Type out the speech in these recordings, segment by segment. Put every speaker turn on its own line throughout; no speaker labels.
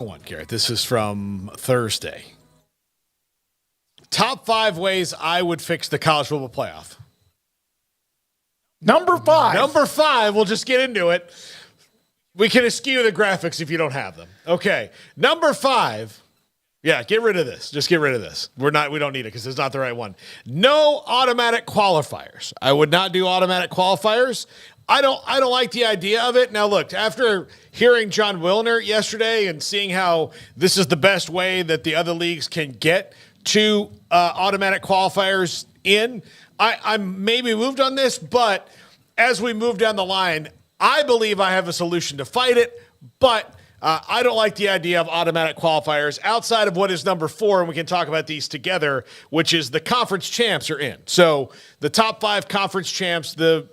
One, Garrett. This is from Thursday. Top 5 ways I would fix the college football playoff.
Number 5.
Number 5, we'll just get into it. We can eschew the graphics if you don't have them. Okay. Number 5. Yeah, get rid of this. Just get rid of this. We don't need it because it's not the right one. No automatic qualifiers. I would not do automatic qualifiers. I don't like the idea of it. Now, look, after hearing John Wilner yesterday and seeing how this is the best way that the other leagues can get to automatic qualifiers in, I'm maybe moved on this, but as we move down the line, I believe I have a solution to fight it, but I don't like the idea of automatic qualifiers outside of what is number 4, and we can talk about these together, which is the conference champs are in. So the top 5 conference champs, the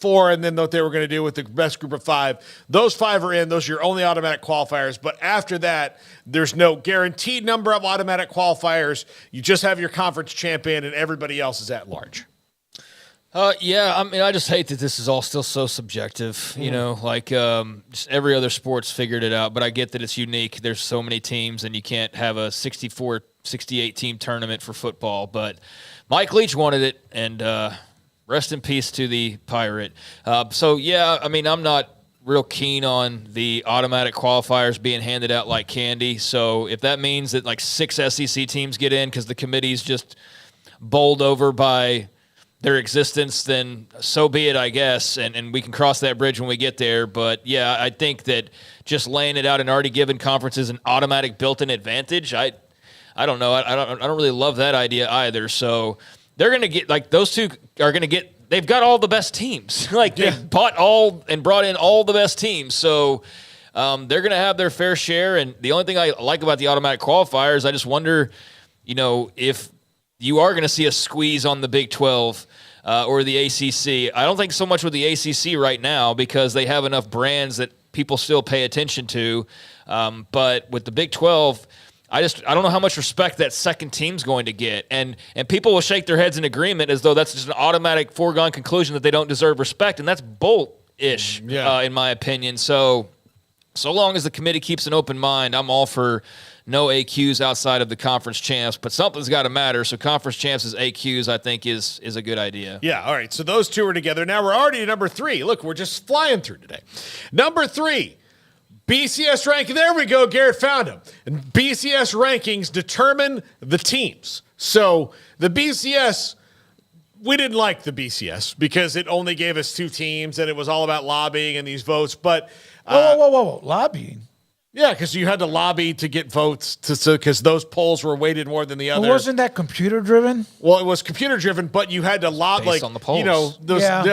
4, and then what they were going to do with the best group of 5, those 5 are in. Those are your only automatic qualifiers. But after that, there's no guaranteed number of automatic qualifiers. You just have your conference champion, and everybody else is at large.
Yeah, I mean, I just hate that this is all still so subjective, you know, like just every other sport's figured it out, but I get that it's unique. There's so many teams, and you can't have a 64, 68 team tournament for football, but Mike Leach wanted it, and rest in peace to the Pirate. So, yeah, I mean, I'm not real keen on the automatic qualifiers being handed out like candy, so if that means that like 6 SEC teams get in because the committee's just bowled over by their existence, then so be it, I guess, and we can cross that bridge when we get there. But, yeah, I think that just laying it out and already giving conferences an automatic built-in advantage, I don't know. I don't really love that idea either. So they're going to get, like, those two are going to get, they've got all the best teams. Like, they've bought all and brought in all the best teams. So they're going to have their fair share. And the only thing I like about the automatic qualifiers, I just wonder, you know, if you are going to see a squeeze on the Big 12 or the ACC. I don't think so much with the ACC right now because they have enough brands that people still pay attention to. But with the Big 12, I don't know how much respect that second team's going to get. And people will shake their heads in agreement as though that's just an automatic foregone conclusion that they don't deserve respect. And that's bolt-ish, in my opinion. So long as the committee keeps an open mind, I'm all for no AQs outside of the conference champs, but something's got to matter. So conference champs as AQs, I think, is a good idea.
Yeah, all right. So those two are together. Now we're already at number 3. Look, we're just flying through today. Number 3, BCS ranking. There we go. Garrett found him. And BCS rankings determine the teams. So the BCS, we didn't like the BCS because it only gave us 2 teams and it was all about lobbying and these votes. But
Whoa. Lobbying?
Yeah, because you had to lobby to get votes because those polls were weighted more than the other.
Wasn't that computer driven?
Well, it was computer driven, but you had to lobby
based on the polls.
You know,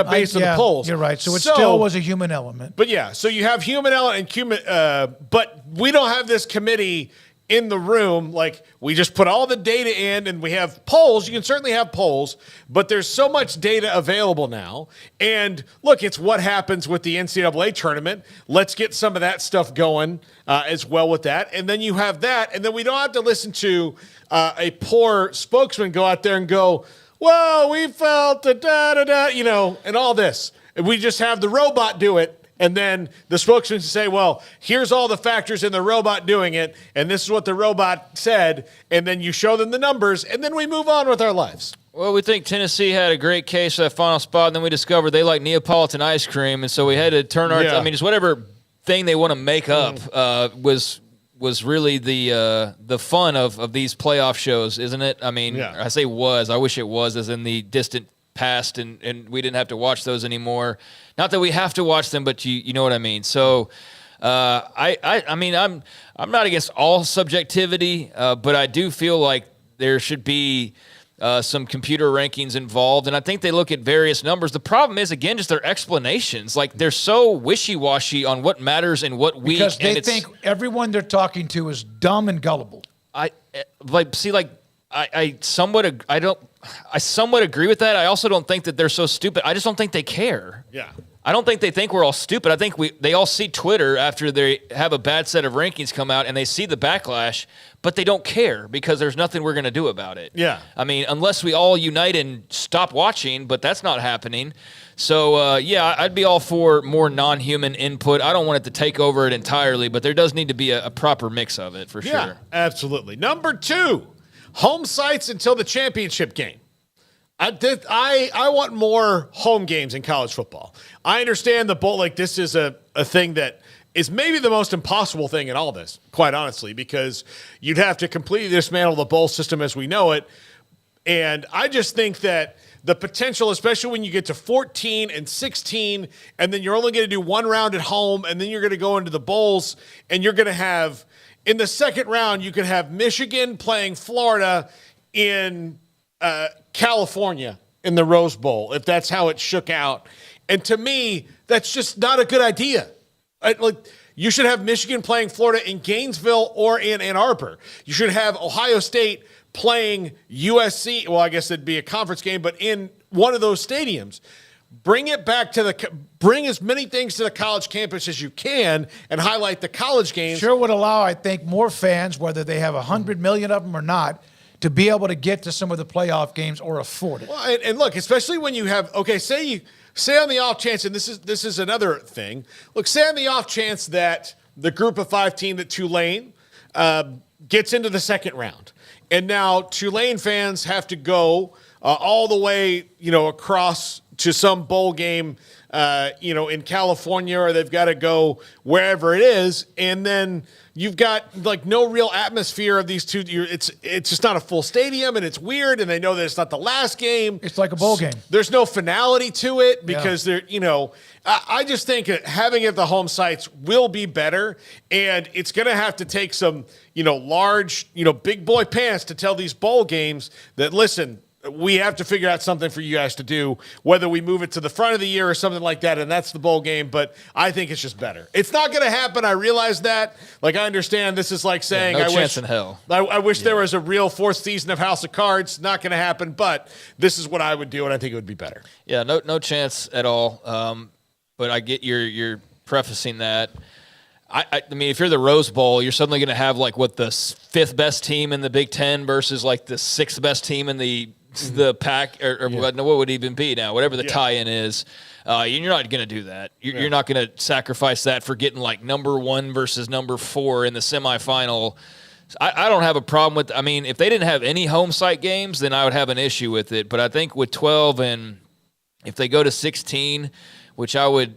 based on the polls.
You're right. So it still was a human element.
But yeah, so you have human element and human, but we don't have this committee in the room. Like, we just put all the data in and we have polls. You can certainly have polls, but there's so much data available now. And look, it's what happens with the NCAA tournament. Let's get some of that stuff going as well with that. And then you have that. And then we don't have to listen to a poor spokesman go out there and go, well, we felt da-da-da, you know, and all this. And we just have the robot do it. And then the spokesman say, well, here's all the factors in the robot doing it, and this is what the robot said, and then you show them the numbers, and then we move on with our lives.
Well, we think Tennessee had a great case for that final spot, and then we discovered they like Neapolitan ice cream, and so we had to turn our I mean, just whatever thing they want to make up was really the fun of these playoff shows, isn't it? I mean, I say was. I wish it was, as in the distant past, and we didn't have to watch those anymore. Not that we have to watch them, but you know what I mean. So I mean, I'm not against all subjectivity, but I do feel like there should be some computer rankings involved, and I think they look at various numbers. The problem is, again, just their explanations. Like, they're so wishy-washy on what matters and what week.
Because they think everyone they're talking to is dumb and gullible.
I somewhat agree with that. I also don't think that they're so stupid. I just don't think they care.
Yeah.
I don't think they think we're all stupid. I think they all see Twitter after they have a bad set of rankings come out and they see the backlash, but they don't care because there's nothing we're going to do about it.
Yeah.
I mean, unless we all unite and stop watching, but that's not happening. So, yeah, I'd be all for more non-human input. I don't want it to take over it entirely, but there does need to be a proper mix of it for sure.
Yeah, absolutely. Number 2, home sites until the championship game. I want more home games in college football. I understand the bowl, like this is a thing that is maybe the most impossible thing in all this, quite honestly, because you'd have to completely dismantle the bowl system as we know it. And I just think that the potential, especially when you get to 14 and 16, and then you're only going to do one round at home, and then you're going to go into the bowls, and you're going to have, in the second round, you could have Michigan playing Florida in California in the Rose Bowl, if that's how it shook out. And to me, that's just not a good idea. You should have Michigan playing Florida in Gainesville or in Ann Arbor. You should have Ohio State playing USC. Well, I guess it'd be a conference game, but in one of those stadiums. Bring it back to bring as many things to the college campus as you can and highlight the college games.
Sure would allow, I think, more fans, whether they have 100 million of them or not, to be able to get to some of the playoff games or afford it.
Well, and look, especially when you have, say on the off chance, and this is another thing. Look, say on the off chance that the group of 5 team that Tulane gets into the second round, and now Tulane fans have to go all the way, across to some bowl game, in California, or they've got to go wherever it is, and then you've got like no real atmosphere of these two. It's just not a full stadium, and it's weird, and they know that it's not the last game.
It's like a bowl game.
There's no finality to it because they're, I just think having it at the home sites will be better, and it's going to have to take some, large, big boy pants to tell these bowl games that, listen, we have to figure out something for you guys to do, whether we move it to the front of the year or something like that, and that's the bowl game, but I think it's just better. It's not going to happen. I realize that. Like, I understand this is like saying,
no chance in hell.
I wish there was a real 4th season of House of Cards. Not going to happen, but this is what I would do, and I think it would be better.
Yeah, no chance at all. But I get you're prefacing that. I mean, if you're the Rose Bowl, you're suddenly going to have like what the 5th best team in the Big Ten versus like the 6th best team in the pack, or what would it even be now? Whatever the tie-in is, you're not going to do that. You're not going to sacrifice that for getting like number 1 versus number 4 in the semifinal. I don't have a problem with. I mean, if they didn't have any home site games, then I would have an issue with it. But I think with 12 and if they go to 16, which I would,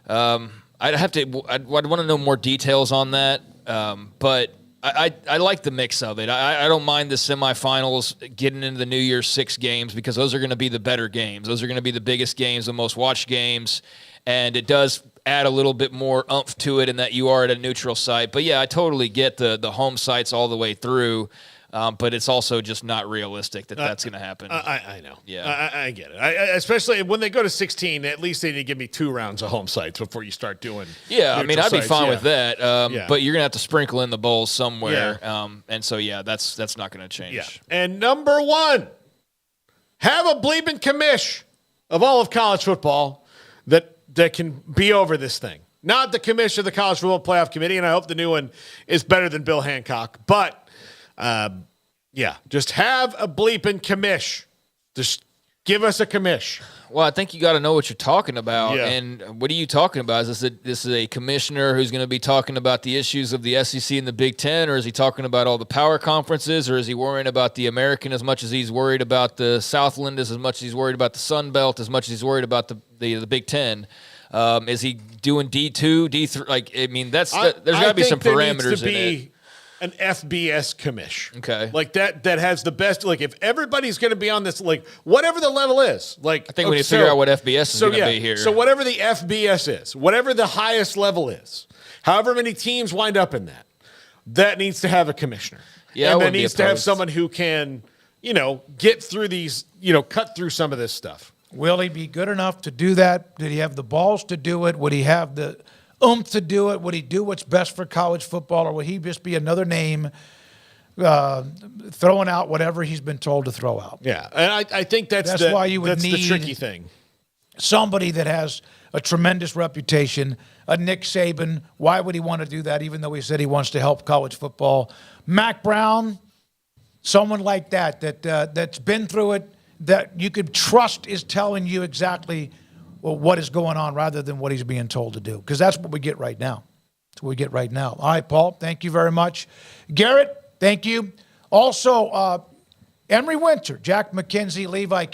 I'd want to know more details on that. But I like the mix of it. I don't mind the semifinals getting into the New Year's 6 games because those are going to be the better games. Those are going to be the biggest games, the most watched games, and it does add a little bit more oomph to it in that you are at a neutral site. But, yeah, I totally get the home sites all the way through, but it's also just not realistic that that's going to happen.
I know.
Yeah.
I get it. Especially when they go to 16, at least they need to give me 2 rounds of home sites before you start doing
I mean, I'd be fine with that. But you're going to have to sprinkle in the bowls somewhere.
Yeah.
And so, that's not going to change.
Yeah. And number 1, have a bleeping commish of all of college football that can be over this thing. Not the commish of the College Football Playoff Committee, and I hope the new one is better than Bill Hancock. But just have a bleeping commish. Just give us a commish.
Well, I think you got to know what you're talking about.
Yeah.
And what are you talking about? This is a commissioner who's going to be talking about the issues of the SEC and the Big Ten, or is he talking about all the power conferences, or is he worrying about the American as much as he's worried about the Southland, as much as he's worried about the Sun Belt, as much as he's worried about the Big Ten? Is he doing D2, D3? Like, I mean, there's got to be some parameters in it.
An FBS commish.
Okay.
Like that has the best, like if everybody's going to be on this, like whatever the level is, like
I think we need to figure out what FBS is going to be here.
So whatever the FBS is, whatever the highest level is, however many teams wind up in that needs to have a commissioner.
Yeah,
and that needs to have someone who can, get through these, cut through some of this stuff.
Will he be good enough to do that? Did he have the balls to do it? Would he have the oomph to do it? Would he do what's best for college football, or would he just be another name throwing out whatever he's been told to throw out?
Yeah, and I think that's
why you would
the
need
tricky thing.
somebody that has a tremendous reputation, a Nick Saban. Why would he want to do that, even though he said he wants to help college football? Mac Brown, someone like that, that's been through it, that you could trust is telling you exactly what is going on rather than what he's being told to do, because that's what we get right now. That's what we get right now. All right, Paul, thank you very much. Garrett, thank you. Also, Emery Winter, Jack McKenzie, Levi